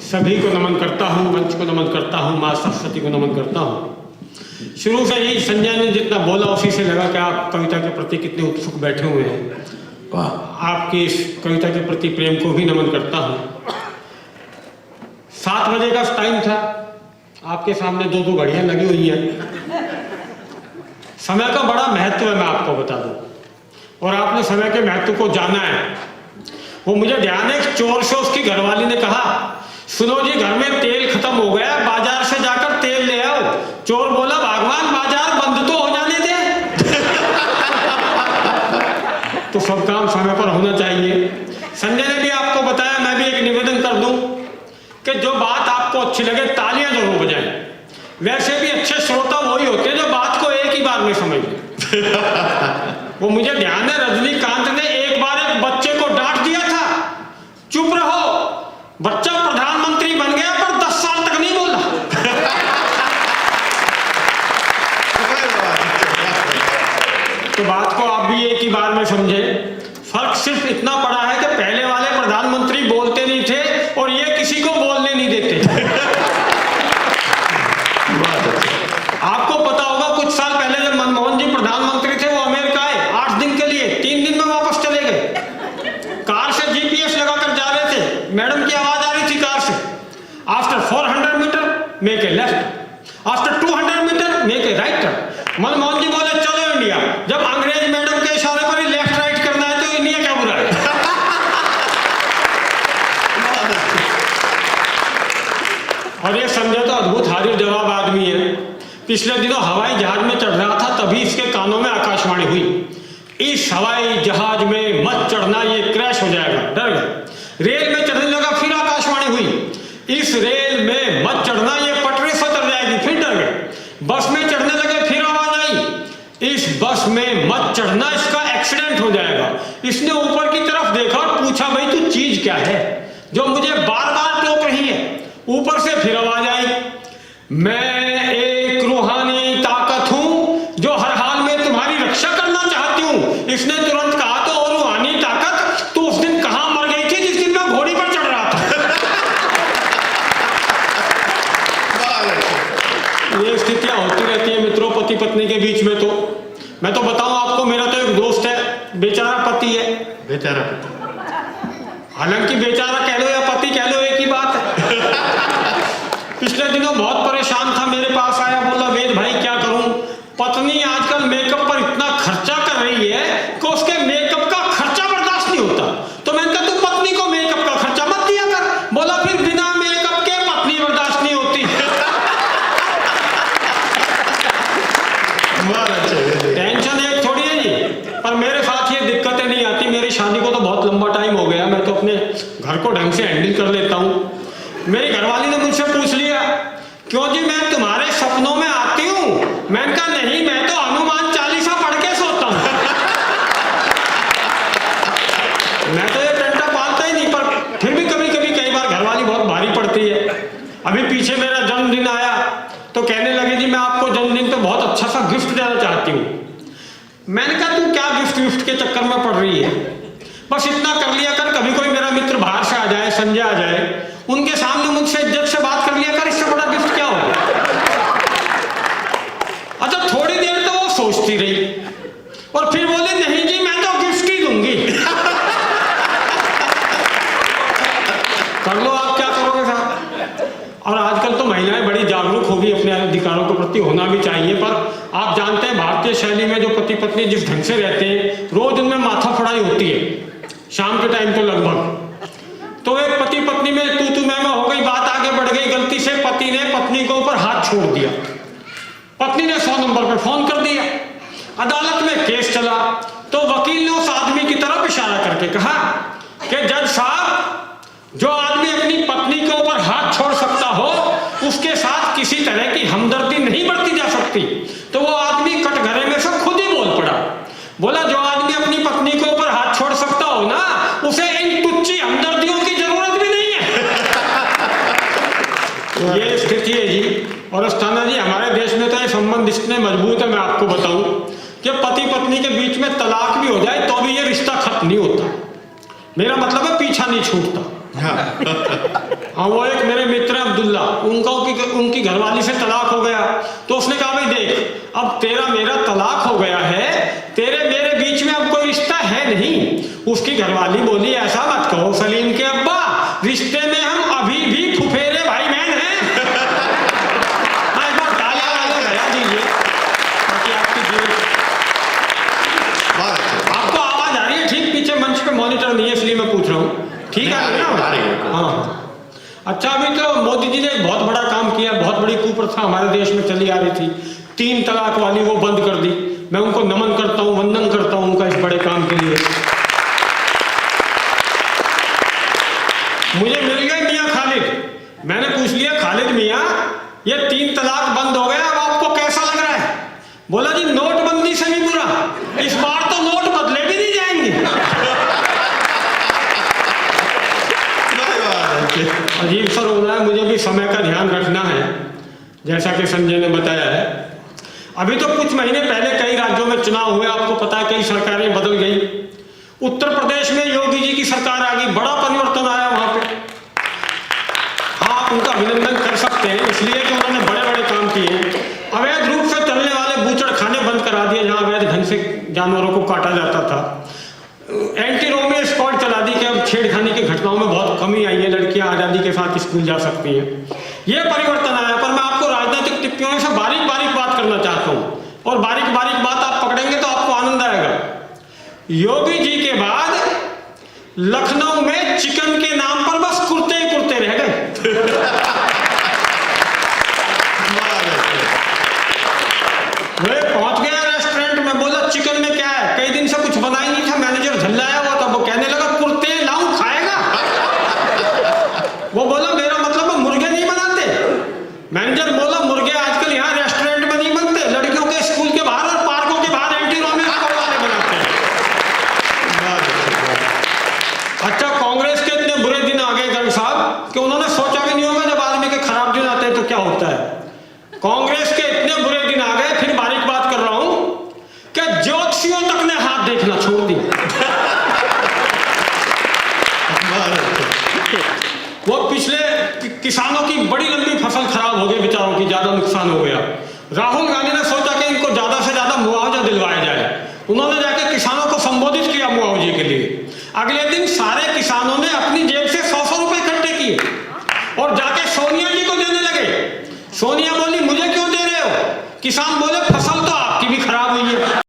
सभी को नमन करता हूँ, मंच को नमन करता हूँ, माँ सरस्वती को नमन करता हूँ। शुरू से ही संजय ने जितना बोला उसी से लगा कि आप कविता के प्रति कितने उत्सुक बैठे हुए हैं। वाह। आपकी इस कविता के प्रति प्रेम को भी नमन करता हूँ। 7 बजे का टाइम था, आपके सामने 2 घड़ियाँ लगी हुई हैं। समय का बड़ा महत्व है, मैं आपको बता दूं, और आपने समय के महत्व को जाना है। वो मुझे ध्यान है, एक चोर से उसकी घरवाली ने कहा, सुनो जी घर में तेल खत्म हो गया, बाजार से जाकर तेल ले आओ। चोर बोला, भगवान बाजार बंद तो हो जाने दे। तो सब काम समय पर होना चाहिए। संजय ने भी आपको बताया, मैं भी एक निवेदन कर दूं कि जो बात आपको अच्छी लगे तालियां जरूर बजाएं। वैसे भी अच्छे श्रोता वही होते हैं जो बात को एक ही बार में समझ लें। वो मुझे ध्यान है, रजनीकांत ने एक बार एक बच्चे को डांट दिया था, चुप रहो, बच्चा प्रधानमंत्री बन गया पर 10 साल तक नहीं बोला। तो बात को आप भी एक ही बार में समझे। फर्क सिर्फ इतना पड़ा है कि पहले वाले प्रधानमंत्री बोलते नहीं थे और ये किसी को बोलने नहीं देते। आपको पता होगा कुछ साल पहले जब मनमोहन जी प्रधानमंत्री थे, वो अमेरिका आए 8 दिन के लिए, 3 दिन में वापस चले गए। कार से जीपीएस लगाकर जा रहे थे, मैडम की आवाज आ रही थी कार से, after 400 meter make a left, after 200 meter make a right turn. Manmohan ji बोले चलो इंडिया। जब अंग्रेज मैडम के इशारे पर ही लेफ्ट राइट करना है तो इंडिया क्या बुरा है। और ये संजय तो अद्भुत हाजिर जवाब आदमी है। पिछले दिनों हवाई जहाज में चढ़ रहा था, तभी इसके कानों में आकाशवाणी हुई, इस हवाई जहाज में मत चढ़ना, ये क्रैश हो जाएगा। डर गए। रेल में चढ़ने लगा, फिर आकाशवाणी हुई, इस रेल में मत चढ़ना, ये पटरी से उतर जाएगी। फिर डर गए। बस में चढ़ने लगे, फिर आवाज आई, इस बस में मत चढ़ना, इसका एक्सीडेंट हो जाएगा। इसने ऊपर की तरफ देखा और पूछा, भाई तू चीज क्या है जो मुझे बार बार टोक रही है। ऊपर से फिर आवाज आई, मैं एक रूहानी ताकत हूं जो हर हाल में तुम्हारी रक्षा करना चाहती हूं। इसने तुरंत कहा, तो और रूहानी ताकत तो उस दिन कहां मर गई थी जिस दिन मैं घोड़ी पर चढ़ रहा था। ये स्थितियां होती रहती है मित्रों, पति पत्नी के बीच में। तो मैं तो बताऊं आपको, मेरा तो एक दोस्त है, बेचारा पति है, बेचारा, हालांकि बेचारा कह लो या पति कह लो एक ही बात है। पिछले दिनों बहुत परेशान था, मेरे पास आया, बोला वेद भाई क्या करूं, पत्नी आजकल मेकअप पर इतना खर्चा कर रही है कि उसके मेकअप का खर्चा बर्दाश्त नहीं होता। तो मैंने कहा तू पत्नी को मेकअप का खर्चा मत दिया कर। बोला फिर बिना मेकअप के पत्नी बर्दाश्त नहीं होती। टेंशन एक थोड़ी है जी, पर मेरे साथ ये दिक्कतें नहीं आती। मेरी शादी को तो बहुत लंबा टाइम हो गया, मैं तो अपने घर को ढंग से हैंडल कर लेता हूँ। मेरी घरवाली ने मुझसे पूछ लिया, क्यों जी मैं तुम्हारे सपनों में आती हूँ? मैंने कहा नहीं, मैं तो हनुमान चालीसा पढ़ के सोता हूँ। मैं तो ये डंडा पालता ही नहीं, पर फिर भी कभी कभी कई बार घरवाली बहुत भारी पड़ती है। अभी पीछे मेरा जन्मदिन आया तो कहने लगी जी मैं आपको जन्मदिन पे बहुत अच्छा सा गिफ्ट देना चाहती हूँ। मैंने कहा तू क्या गिफ्ट के चक्कर में पड़ रही है, बस इतना कर लिया कर, कभी कोई मेरा मित्र बाहर से आ जाए, संजय आ जाए, उनके सामने मुझसे इज्जत से बात कर लिया कर, इससे बड़ा गिफ्ट क्या होगा। अच्छा थोड़ी देर तो वो सोचती रही और फिर बोले नहीं जी मैं तो गिफ्ट ही दूंगी। कर लो आप क्या करोगे साहब। और आजकल तो महिलाएं बड़ी जागरूक होगी, अपने अधिकारों के प्रति होना भी चाहिए। पर आप जानते हैं भारतीय शैली में जो पति पत्नी जिस ढंग से रहते हैं, रोज उनमें माथा फड़ाई होती है, शाम के टाइम तो लगभग। तो एक पति पत्नी में तू मैं हो गई, बात आगे बढ़ गई, गलती से पति ने पत्नी के ऊपर हाथ छोड़ दिया। पत्नी ने 100 नंबर पर फोन कर दिया, अदालत में केस चला। तो वकील ने उस आदमी की तरफ इशारा करके कहा कि जज साहब, जो आदमी अपनी पत्नी के ऊपर हाथ छोड़ सकता हो उसके साथ किसी तरह की हमदर्दी नहीं बरती जा सकती। तो वो आदमी कटघरे में से खुद ही बोल पड़ा, बोला जो आदमी अपनी पत्नी के ऊपर हाथ छोड़ सकता हो ना, उसे इन तुच्छी हमदर्दियों की जरूरत भी नहीं है। ये स्थिति है जी। और अस्थाना जी, हमारे देश में तो ये संबंध इतने मजबूत है, मैं आपको बताऊं कि पति पत्नी के बीच में तलाक भी हो जाए तो भी ये रिश्ता खत्म नहीं होता। मेरा मतलब है पीछा नहीं छूटता। हाँ, वो एक मेरे मित्र अब्दुल्ला, उनकी घरवाली से तलाक हो गया, तो उसने कहा भाई देख, अब तेरा मेरा तलाक हो गया है, तेरे मेरे बीच में अब कोई रिश्ता है नहीं। उसकी घरवाली बोली ऐसा मत कहो सलीम के अब्बा, रिश्ते में हम अभी भी फुफेरे भाई बहन हैं। एक बार तालियां बजा दीजिए ताकि आपको आवाज आ रही है ठीक पीछे, मंच पे मॉनिटर नहीं है इसलिए मैं पूछ रहा हूँ, ठीक है ना? हाँ। अच्छा, अभी तो मोदी जी ने बहुत बड़ा काम किया, बहुत बड़ी कुप्रथा हमारे देश में चली आ रही थी, 3 तलाक वाली, वो बंद कर दी। मैं उनको नमन करता हूँ, वंदन करता हूँ उनका इस बड़े काम के लिए। मुझे मिल गए मियाँ खालिद, मैंने पूछ लिया खालिद मियाँ ये 3 तलाक बंद हो गया, अब आपको कैसा लग रहा है? बोला जी नोटबंदी से भी बुरा, इस बार तो नोट बदले भी नहीं जाएंगे। अजीब सा हो रहा है, मुझे भी समय का ध्यान रखना है जैसा कि संजय ने बताया है। अभी तो कुछ महीने पहले कई राज्यों में चुनाव हुए, आपको पता है कई सरकारें बदल गई। उत्तर प्रदेश में योगी जी की सरकार आ गई, बड़ा परिवर्तन आया वहां पे। हाँ, आप उनका अभिनंदन कर सकते हैं इसलिए कि उन्होंने बड़े बड़े काम किए। अवैध रूप से चलने वाले बूचड़ खाने बंद करा दिए जहां अवैध ढंग से जानवरों को काटा जाता था। एंटी रोमियो स्क्वाड चला दी कि अब छेड़खानी की घटनाओं में बहुत कमी आई है, लड़कियां आजादी के साथ स्कूल जा सकती हैं। ये परिवर्तन आया, पर मैं आपको राजनीतिक टिप्पणियों से बारीक बारीक बात करना चाहता हूं, और बारीक बारीक बात आप पकड़ेंगे तो आपको आनंद आएगा। योगी जी के बाद लखनऊ में चिकन के नाम पर बस कुर्ते ही कुर्ते रह गए। वे पहुंच गया रेस्टोरेंट में, बोला चिकन में क्या है, कई दिन से कुछ बना ही नहीं था, मैनेजर झल्लाया हुआ था, वो कहने लगा कुर्ते लाऊं खाएगा? वो बोला मेरा मतलब मुर्गे नहीं बनाते। मैनेजर बोला मुर्गे आजकल यहाँ रेस्टोरेंट में नहीं बनते, लड़कियों के स्कूल के बाहर और पार्कों के बाहर एंटी रोमियो स्क्वाड वाले बनाते हैं। अच्छा, कांग्रेस के इतने बुरे दिन आ गए गर्ग साहब कि उन्होंने सोचा भी नहीं होगा जब आदमी के खराब दिन आते हैं तो क्या होता है। कांग्रेस के इतने बुरे दिन आ गए, फिर बारीक बात कर रहा हूं, कि ज्योतिषियों तक ने हाथ देखना छोड़ दी। वो पिछले किसानों की बड़ी लंबी फसल खराब हो गई, बेचारों की ज्यादा नुकसान हो गया। राहुल गांधी ने सोचा कि इनको ज्यादा से ज्यादा मुआवजा दिलवाया जाए, उन्होंने जाकर किसानों को संबोधित किया मुआवजे के लिए। अगले दिन सारे किसानों ने अपनी जेब से 100-100 रुपए इकट्ठे किए और जाके सोनिया जी को देने लगे। सोनिया बोली मुझे क्यों दे रहे हो? किसान बोले फसल तो आपकी भी खराब हुई है।